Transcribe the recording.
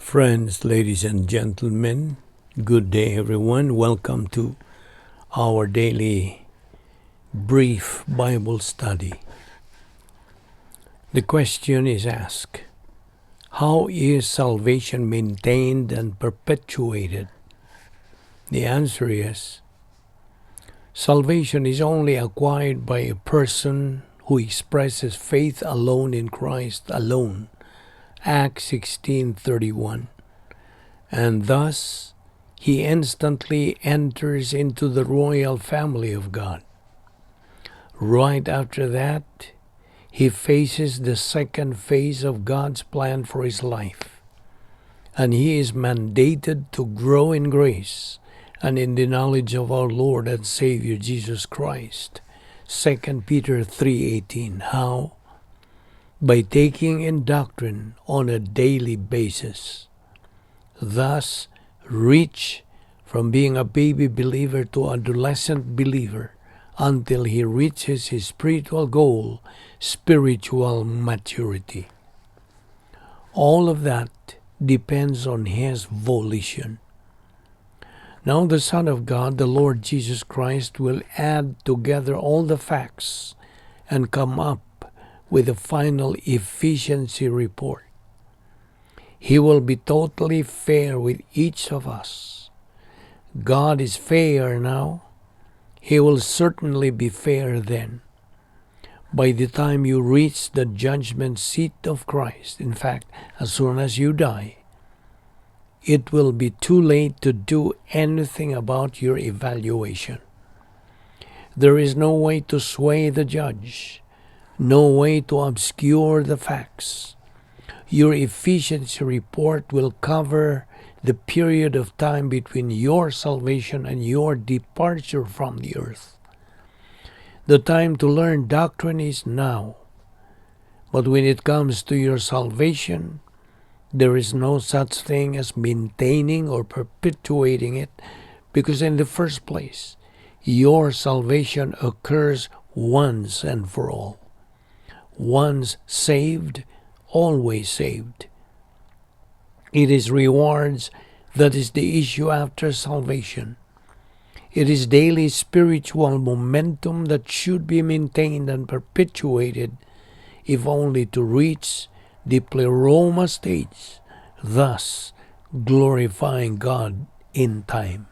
Friends, ladies and gentlemen, good day everyone. Welcome to our daily brief Bible study. The question is asked, how is salvation maintained and perpetuated? The answer is, salvation is only acquired by a person who expresses faith alone in Christ alone. Acts 16:31. And thus he instantly enters into the royal family of God. Right after that, he faces the second phase of God's plan for his life, and he is mandated to grow in grace and in the knowledge of our Lord and Savior Jesus Christ. 2 Peter 3:18. How? By taking in doctrine on a daily basis. Thus, reach from being a baby believer to adolescent believer until he reaches his spiritual goal, spiritual maturity. All of that depends on his volition. Now the Son of God, the Lord Jesus Christ, will add together all the facts and come up with a final efficiency report. He will be totally fair with each of us. God is fair now. He will certainly be fair then. By the time you reach the judgment seat of Christ, in fact, as soon as you die, it will be too late to do anything about your evaluation. There is no way to sway the judge. No way to obscure the facts. Your efficiency report will cover the period of time between your salvation and your departure from the earth. The time to learn doctrine is now. But when it comes to your salvation, there is no such thing as maintaining or perpetuating it, because in the first place, your salvation occurs once and for all. Once saved, always saved. It is rewards that is the issue after salvation. It is daily spiritual momentum that should be maintained and perpetuated, if only to reach the pleroma stage, thus glorifying God in time.